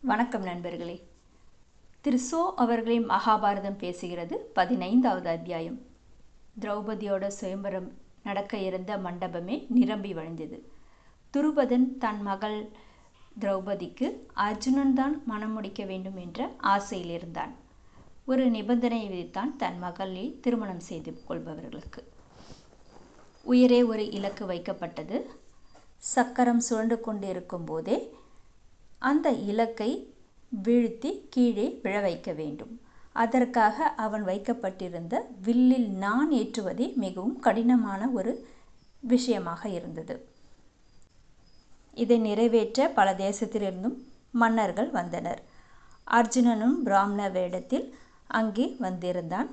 வணக்கம் நண்பர்களே. திரு சோ அவர்களின் மகாபாரதம் பேசுகிறது 15வது அத்தியாயம். திரௌபதியோட சுயம்பரம் நடக்க இருந்த மண்டபமே நிரம்பி வழிந்தது. துருபதன் தன் மகள் திரௌபதிக்கு அர்ஜுனன் தான் மணம் முடிக்க வேண்டும் என்ற ஆசையில் இருந்தான். ஒரு நிபந்தனை விதித்தான் தன் மகளை திருமணம் செய்து கொள்பவர்களுக்கு. உயரே ஒரு இலக்கு வைக்கப்பட்டது. சக்கரம் சுழண்டு கொண்டிருக்கும் போதே அந்த இலக்கை வீழ்த்தி கீழே விழ வைக்க வேண்டும். அதற்காக அவன் வைக்கப்பட்டிருந்த வில்லில் நான் ஏற்றுவதே மிகவும் கடினமான ஒரு விஷயமாக இருந்தது. இதை நிறைவேற்ற பல தேசத்திலிருந்தும் மன்னர்கள் வந்தனர். அர்ஜுனனும் பிராமண வேடத்தில் அங்கே வந்திருந்தான்.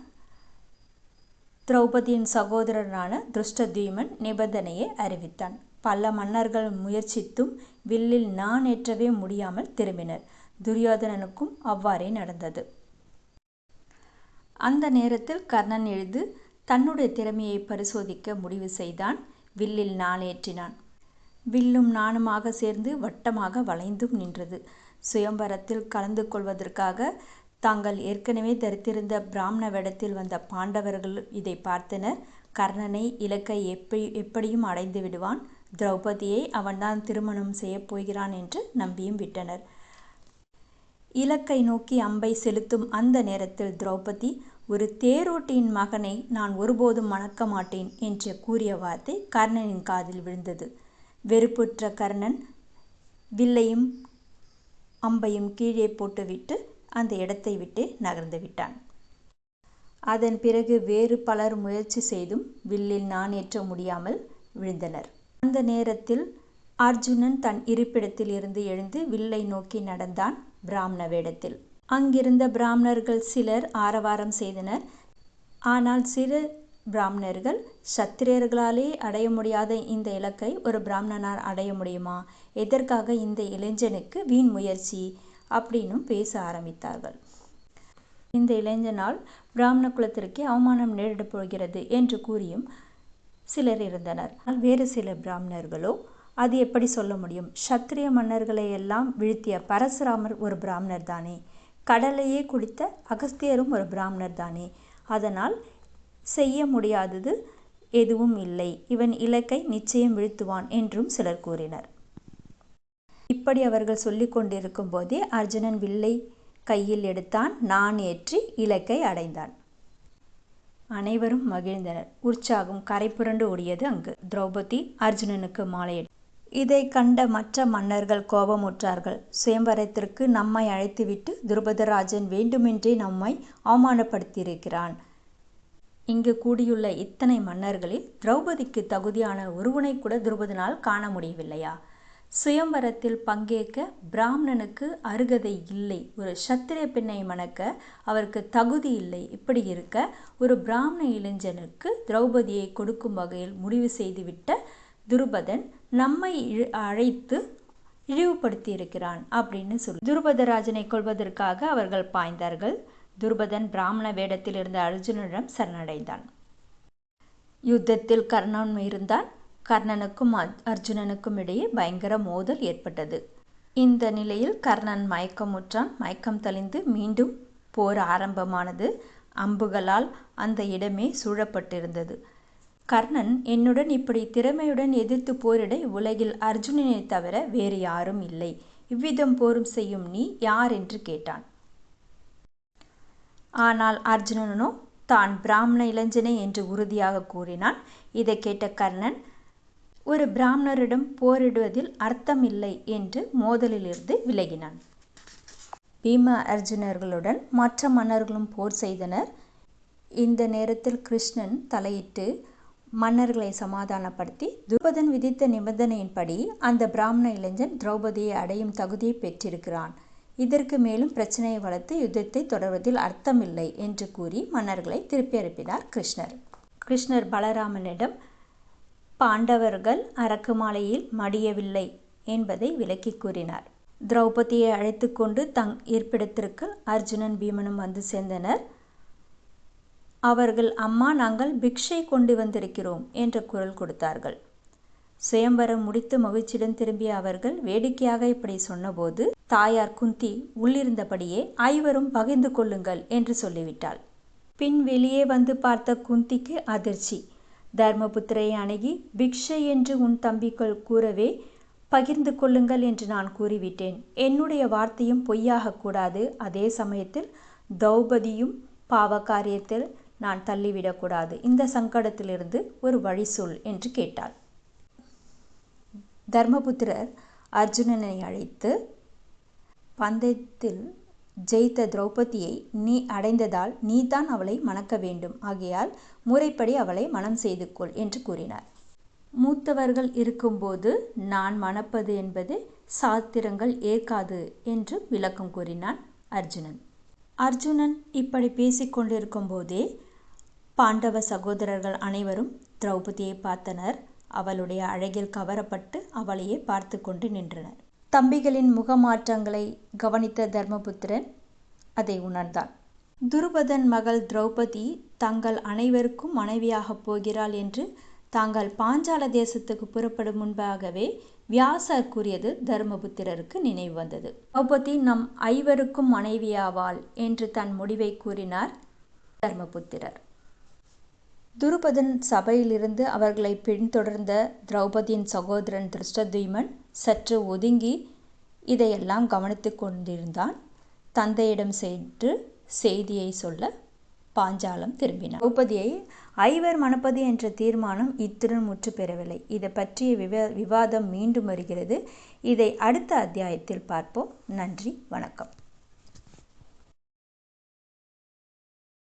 திரௌபதியின் சகோதரனான திருஷ்டத்யும்னன் நிபந்தனையை அறிவித்தான். பல மன்னர்கள் முயற்சித்தும் வில்லில் நான் ஏற்றவே முடியாமல் திரும்பினர். துரியோதனனுக்கும் அவ்வாறே நடந்தது. அந்த நேரத்தில் கர்ணன் எழுந்து தன்னுடைய திறமையை பரிசோதிக்க முடிவு செய்தான். வில்லில் நான் ஏற்றினான். வில்லும் நானுமாக சேர்ந்து வட்டமாக வளைந்தும் நின்றது. சுயம்பரத்தில் கலந்து கொள்வதற்காக தாங்கள் ஏற்கனவே தரித்திருந்த பிராமண வேடத்தில் வந்த பாண்டவர்கள் இதை பார்த்தனர். கர்ணனை இலக்கை எப்படியும் அடைந்து விடுவான், திரௌபதியை அவன்தான் திருமணம் செய்யப் போகிறான் என்று நம்பியும் விட்டனர். இலக்கை நோக்கி அம்பை செலுத்தும் அந்த நேரத்தில் திரௌபதி, ஒரு தேரோட்டியின் மகனை நான் ஒருபோதும் மணக்க மாட்டேன் என்று கூறிய வார்த்தை கர்ணனின் காதில் விழுந்தது. வெறுப்புற்ற கர்ணன் வில்லையும் அம்பையும் கீழே போட்டுவிட்டு அந்த இடத்தை விட்டு நகர்ந்து விட்டான். அதன் பிறகு வேறு பலர் முயற்சி செய்தும் வில்லில் நான் ஏற்ற முடியாமல் விழுந்தனர். அந்த நேரத்தில் அர்ஜுனன் தன் இருப்பிடத்தில் இருந்து எழுந்து வில்லை நோக்கி நடந்தான் பிராமண வேடத்தில். அங்கிருந்த பிராமணர்கள் சிலர் ஆரவாரம் செய்தனர். ஆனால் சிறு பிராமணர்கள், சத்திரியர்களாலே அடைய முடியாத இந்த இலக்கை ஒரு பிராமணனால் அடைய முடியுமா? எதற்காக இந்த இளைஞனுக்கு வீண் முயற்சி அப்படின்னும் பேச ஆரம்பித்தார்கள். இந்த இளைஞனால் பிராமண குலத்திற்கே அவமானம் நேரிடப் போகிறது என்று கூறியும் சிலர் இருந்தனர். வேறு சில பிராமணர்களோ, அது எப்படி சொல்ல முடியும்? சத்திரிய மன்னர்களை எல்லாம் வீழ்த்திய பரசுராமர் ஒரு பிராமணர் தானே, கடலையே குடித்த அகஸ்தியரும் ஒரு பிராமணர் தானே, அதனால் செய்ய முடியாதது எதுவும் இல்லை, இவன் இலக்கை நிச்சயம் வீழ்த்துவான் என்றும் சிலர் கூறினர். இப்படி அவர்கள் சொல்லிக் கொண்டிருக்கும் போதே அர்ஜுனன் வில்லை கையில் எடுத்தான். நான் ஏற்றி இலக்கை அடைந்தான். அனைவரும் மகிழ்ந்தனர். உற்சாகம் கரை புரண்டு ஓடியது அங்கு. திரௌபதி அர்ஜுனனுக்கு மாலையிட்டாள். இதை கண்ட மற்ற மன்னர்கள் கோபமுற்றார்கள். சுயம்பரத்திற்கு நம்மை அழைத்துவிட்டு துருபதராஜன் வேண்டுமென்றே நம்மை அவமானப்படுத்தியிருக்கிறான். இங்கு கூடியுள்ள இத்தனை மன்னர்களில் திரௌபதிக்கு தகுதியான ஒருவனை கூட துருபதனால் காண முடியவில்லையா? சுயம்பரத்தில் பங்கேற்க பிராமணனுக்கு அருகதை இல்லை. ஒரு சத்திரிய பெண்ணை மணக்க அவருக்கு தகுதி இல்லை. இப்படி இருக்க ஒரு பிராமண இளைஞனுக்கு திரௌபதியை கொடுக்கும் வகையில் முடிவு செய்துவிட்ட துருபதன் நம்மை அழைத்து இழிவுபடுத்தி இருக்கிறான் அப்படின்னு சொல்லி துருபதராஜனை கொள்வதற்காக அவர்கள் பாய்ந்தார்கள். துருபதன் பிராமண வேடத்தில் இருந்த அர்ஜுனனிடம் சரணடைந்தான். யுத்தத்தில் கர்ணன் இருந்தான். கர்ணனுக்கும் அர்ஜுனனுக்கும் இடையே பயங்கர மோதல் ஏற்பட்டது. இந்த நிலையில் கர்ணன் மயக்கமுற்றான். மயக்கம் தெளிந்து மீண்டும் போர் ஆரம்பமானது. அம்புகளால் அந்த இடமே சூழப்பட்டிருந்தது. கர்ணன், என்னுடன் இப்படி திறமையுடன் எதிர்த்து போரிட உலகில் அர்ஜுனனை தவிர வேறு யாரும் இல்லை. இவ்விதம் போரும் செய்யும் நீ யார் என்று கேட்டான். ஆனால் அர்ஜுனனோ தான் பிராமண இளைஞனே என்று உறுதியாக கூறினான். இதை கேட்ட கர்ணன், ஒரு பிராமணரிடம் போரிடுவதில் அர்த்தம் இல்லை என்று மோதலிலிருந்து விலகினான். பீம அர்ஜுனர்களுடன் மற்ற மன்னர்களும் போர் செய்தனர். இந்த நேரத்தில் கிருஷ்ணன் தலையிட்டு மன்னர்களை சமாதானப்படுத்தி, துருபதன் விதித்த நிபந்தனையின்படி அந்த பிராமண இளைஞன் திரௌபதியை அடையும் தகுதியை பெற்றிருக்கிறான். இதற்கு மேலும் பிரச்சனையை வளர்த்து யுத்தத்தை தொடர்வதில் அர்த்தமில்லை என்று கூறி மன்னர்களை திருப்பி அனுப்பினார் கிருஷ்ணர். கிருஷ்ணர் பலராமனிடம் பாண்டவர்கள் அரக்குமாலையில் மடியவில்லை என்பதை விளக்கி கூறினார். திரௌபதியை அழைத்து கொண்டு தங் இருப்பிடத்திற்கு அர்ஜுனன் பீமனும் வந்து சேர்ந்தனர். அவர்கள், அம்மா, நாங்கள் பிக்ஷை கொண்டு வந்திருக்கிறோம் என்ற குரல் கொடுத்தார்கள். சுயம்பரம் முடித்து மகிழ்ச்சியுடன் திரும்பிய அவர்கள் வேடிக்கையாக இப்படி சொன்னபோது தாயார் குந்தி உள்ளிருந்தபடியே ஐவரும் பகிர்ந்து கொள்ளுங்கள் என்று சொல்லிவிட்டாள். பின் வெளியே வந்து பார்த்த குந்திக்கு அதிர்ச்சி. தர்மபுத்திரை அணுகி, பிக்ஷை என்று உன் தம்பிகள் கூறவே பகிர்ந்து கொள்ளுங்கள் என்று நான் கூறிவிட்டேன். என்னுடைய வார்த்தையும் பொய்யாகக்கூடாது. அதே சமயத்தில் திரௌபதியும் பாவ காரியத்தில் நான் தள்ளிவிடக்கூடாது. இந்த சங்கடத்திலிருந்து ஒரு வழி சொல் என்று கேட்டாள். தர்மபுத்திரர் அர்ஜுனனை அழைத்து, பந்தயத்தில் ஜெயித்த திரௌபதியை நீ அடைந்ததால் நீதான் அவளை மணக்க வேண்டும். ஆகையால் முறைப்படி அவளை மணம் செய்து கொள் என்று கூறினார். மூத்தவர்கள் இருக்கும்போது நான் மணப்பது என்பது சாத்திரங்கள் ஏற்காது என்று விளக்கம் கூறினான் அர்ஜுனன். அர்ஜுனன் இப்படி பேசிக்கொண்டிருக்கும் போதே பாண்டவ சகோதரர்கள் அனைவரும் திரௌபதியை பார்த்தனர். அவளுடைய அழகில் கவரப்பட்டு அவளையே பார்த்து கொண்டு நின்றனர். தம்பிகளின் முகமாற்றங்களை கவனித்த தர்மபுத்திரன் அதை உணர்ந்தான். துருபதன் மகள் திரௌபதி தங்கள் அனைவருக்கும் மனைவியாகப் போகிறாள் என்று தாங்கள் பாஞ்சால தேசத்துக்கு புறப்படும் முன்பாகவே வியாசர் கூறியது தர்மபுத்திரருக்கு நினைவு வந்தது. திரௌபதி நம் ஐவருக்கும் மனைவியாவாள் என்று தன் முடிவை கூறினார் தர்மபுத்திரர். துருபதன் சபையிலிருந்து அவர்களை பின்தொடர்ந்த திரௌபதியின் சகோதரன் திருஷ்டத்யும்னன் சற்று ஒதுங்கி இதையெல்லாம் கவனித்து கொண்டிருந்தான். தந்தையிடம் சென்று செய்தியை சொல்ல பாஞ்சாலம் திரும்பினார். திரௌபதியை ஐவர் மணப்பது என்ற தீர்மானம் இத்துடன் முற்று பெறவில்லை. இதை பற்றிய விவாதம் மீண்டும் வருகிறது. இதை அடுத்த அத்தியாயத்தில் பார்ப்போம். நன்றி, வணக்கம்.